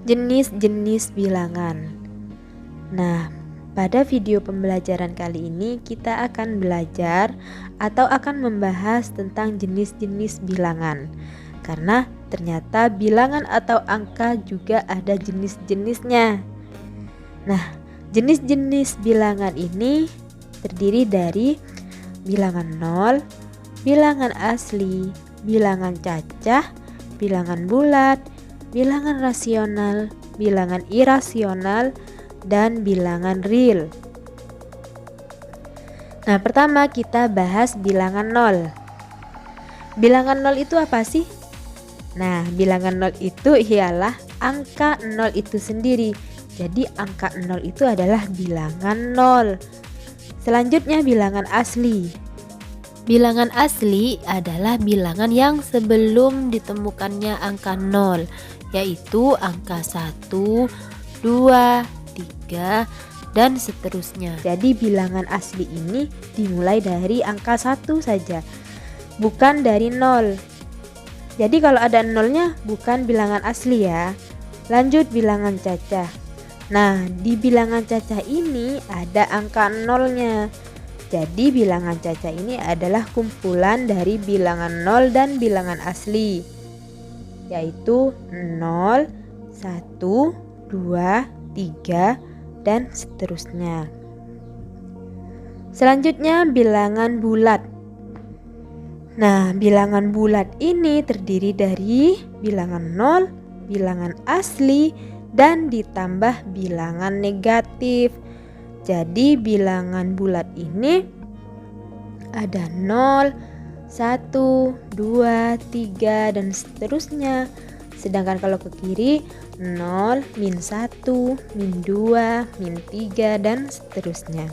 Jenis-jenis bilangan. Nah, pada video pembelajaran kali ini kita akan belajar atau akan membahas tentang jenis-jenis bilangan. Karena ternyata bilangan atau angka juga ada jenis-jenisnya. Nah, jenis-jenis bilangan ini terdiri dari bilangan nol, bilangan asli, bilangan cacah, bilangan bulat, bilangan rasional, bilangan irasional, dan bilangan real. Nah, pertama kita bahas bilangan nol. Bilangan nol itu apa sih? Nah, bilangan nol itu ialah angka nol itu sendiri. Jadi angka nol itu adalah bilangan nol. Selanjutnya bilangan asli. Bilangan asli adalah bilangan yang sebelum ditemukannya angka 0, yaitu angka 1, 2, 3, dan seterusnya. Jadi bilangan asli ini dimulai dari angka 1 saja, bukan dari 0. Jadi kalau ada nolnya bukan bilangan asli ya. Lanjut bilangan cacah. Nah, di bilangan cacah ini ada angka nolnya. Jadi bilangan cacah ini adalah kumpulan dari bilangan 0 dan bilangan asli, yaitu 0, 1, 2, 3, dan seterusnya. Selanjutnya bilangan bulat. Nah, bilangan bulat ini terdiri dari bilangan 0, bilangan asli, dan ditambah bilangan negatif. Jadi bilangan bulat ini ada 0, 1, 2, 3, dan seterusnya. Sedangkan kalau ke kiri 0, min 1, min 2, min 3, dan seterusnya.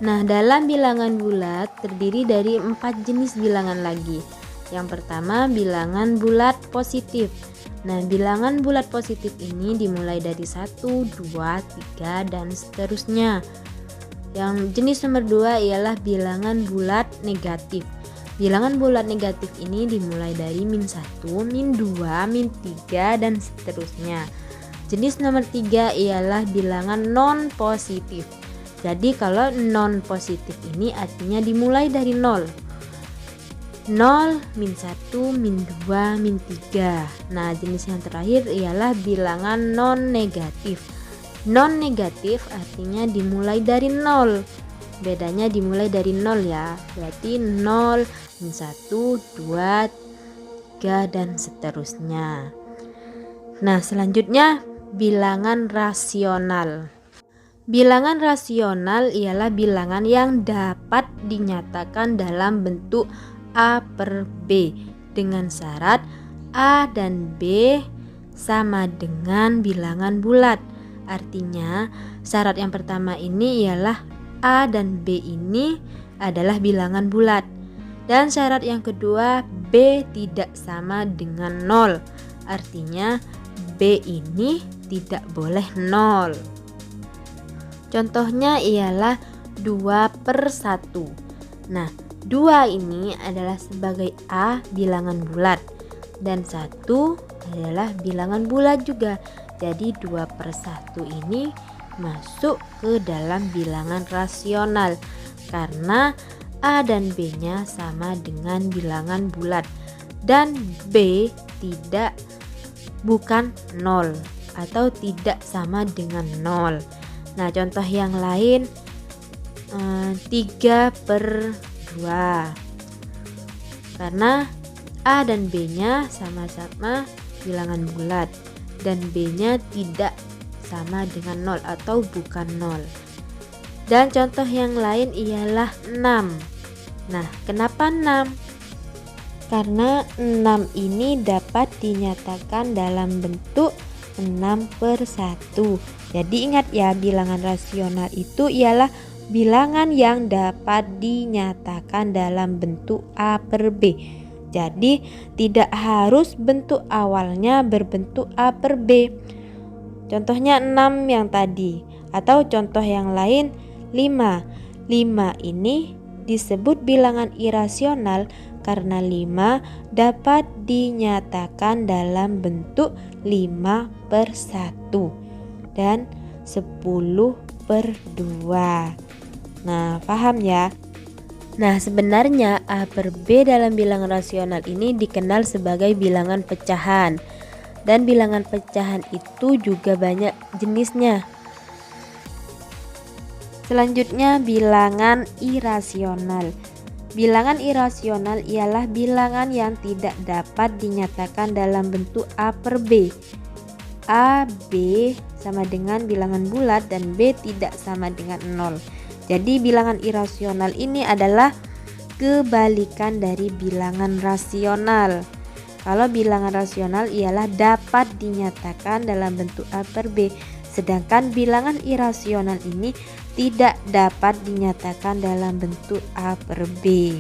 Nah, dalam bilangan bulat terdiri dari 4 jenis bilangan lagi. Yang pertama bilangan bulat positif. Nah, bilangan bulat positif ini dimulai dari 1, 2, 3, dan seterusnya. Yang jenis nomor 2 ialah bilangan bulat negatif. Bilangan bulat negatif ini dimulai dari min 1, min 2, min 3, dan seterusnya. Jenis nomor 3 ialah bilangan non positif. Jadi kalau non positif ini artinya dimulai dari 0. 0, min 1, min 2, min 3. Nah, jenis yang terakhir ialah bilangan non negatif. Non negatif artinya dimulai dari 0. Bedanya dimulai dari 0 ya. Berarti 0, min 1, 2, 3, dan seterusnya. Nah, selanjutnya bilangan rasional. Bilangan rasional ialah bilangan yang dapat dinyatakan dalam bentuk A per B dengan syarat A dan B sama dengan bilangan bulat. Artinya syarat yang pertama ini ialah A dan B ini adalah bilangan bulat. Dan syarat yang kedua B tidak sama dengan 0. Artinya B ini tidak boleh 0. Contohnya ialah 2/1. Nah, 2 ini adalah sebagai A bilangan bulat dan 1 adalah bilangan bulat juga. Jadi 2/1 ini masuk ke dalam bilangan rasional karena A dan B-nya sama dengan bilangan bulat dan B bukan 0 atau tidak sama dengan 0. Nah, contoh yang lain 3/2 karena A dan B-nya sama-sama bilangan bulat dan B-nya tidak sama dengan 0 atau bukan 0. Dan contoh yang lain ialah 6. Nah, kenapa 6? Karena 6 ini dapat dinyatakan dalam bentuk 6/1. Jadi ingat ya, bilangan rasional itu ialah bilangan yang dapat dinyatakan dalam bentuk A per B. Jadi tidak harus bentuk awalnya berbentuk A per B. Contohnya 6 yang tadi, atau contoh yang lain 5. 5 ini disebut bilangan irasional karena 5 dapat dinyatakan dalam bentuk 5/1 dan 10/2. Nah, paham ya? Nah, sebenarnya A per B dalam bilangan rasional ini dikenal sebagai bilangan pecahan. Dan bilangan pecahan itu juga banyak jenisnya. Selanjutnya bilangan irasional. Bilangan irasional ialah bilangan yang tidak dapat dinyatakan dalam bentuk A per B. A, B sama dengan bilangan bulat dan B tidak sama dengan 0. Jadi bilangan irasional ini adalah kebalikan dari bilangan rasional. Kalau bilangan rasional ialah dapat dinyatakan dalam bentuk A per B, sedangkan bilangan irasional ini tidak dapat dinyatakan dalam bentuk A per B.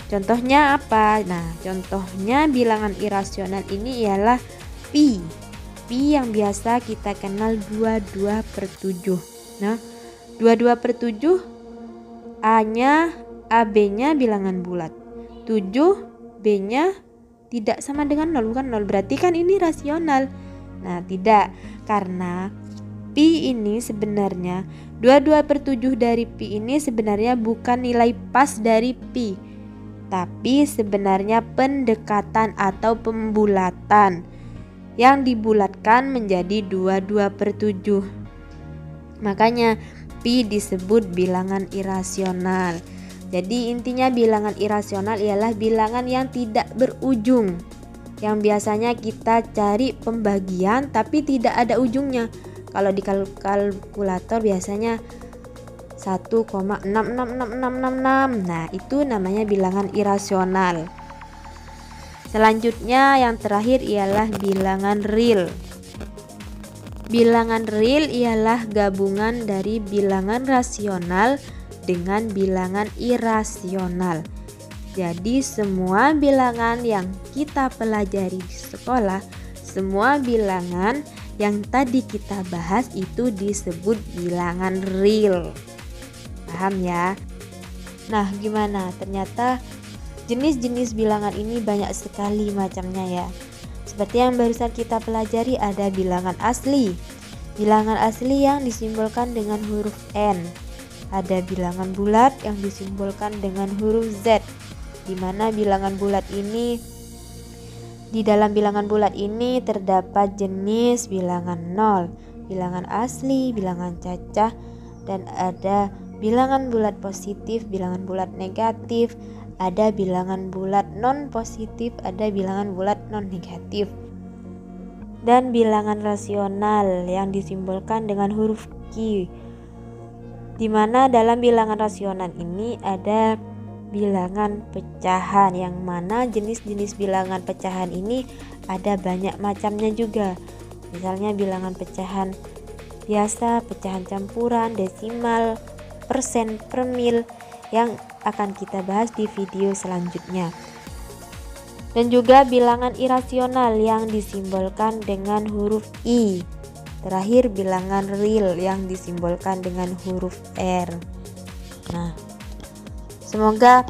Contohnya apa? Nah, contohnya bilangan irasional ini ialah pi. Pi yang biasa kita kenal 22/7. Nah, 22/7 A-nya, AB-nya bilangan bulat. 7 B-nya tidak sama dengan 0, bukan 0, berarti kan ini rasional. Nah, tidak, karena pi ini sebenarnya 22/7 dari pi ini sebenarnya bukan nilai pas dari pi, tapi sebenarnya pendekatan atau pembulatan yang dibulatkan menjadi 22/7. Makanya pi disebut bilangan irasional. Jadi intinya bilangan irasional ialah bilangan yang tidak berujung, yang biasanya kita cari pembagian tapi tidak ada ujungnya. Kalau di kalkulator biasanya 1,66666. Nah, itu namanya bilangan irasional. Selanjutnya yang terakhir ialah bilangan real. Bilangan real ialah gabungan dari bilangan rasional dengan bilangan irasional. Jadi semua bilangan yang kita pelajari di sekolah, semua bilangan yang tadi kita bahas itu disebut bilangan real. Paham ya? Nah, gimana? Ternyata jenis-jenis bilangan ini banyak sekali macamnya ya. Seperti yang barusan kita pelajari, ada bilangan asli. Bilangan asli yang disimbolkan dengan huruf N. Ada bilangan bulat yang disimbolkan dengan huruf Z, di mana bilangan bulat ini, di dalam bilangan bulat ini terdapat jenis bilangan 0, bilangan asli, bilangan cacah, dan ada bilangan bulat positif, bilangan bulat negatif, ada bilangan bulat non positif, ada bilangan bulat non negatif, dan bilangan rasional yang disimbolkan dengan huruf Q, di mana dalam bilangan rasional ini ada bilangan pecahan, yang mana jenis-jenis bilangan pecahan ini ada banyak macamnya juga. Misalnya bilangan pecahan biasa, pecahan campuran, desimal, persen, per mil, yang akan kita bahas di video selanjutnya. Dan juga bilangan irasional yang disimbolkan dengan huruf I. Terakhir bilangan real yang disimbolkan dengan huruf R. Nah, semoga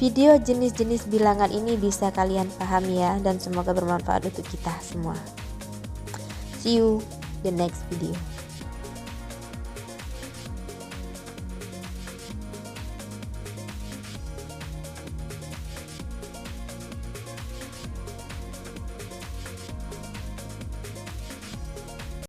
video jenis-jenis bilangan ini bisa kalian pahami ya, dan semoga bermanfaat untuk kita semua. See you the next video.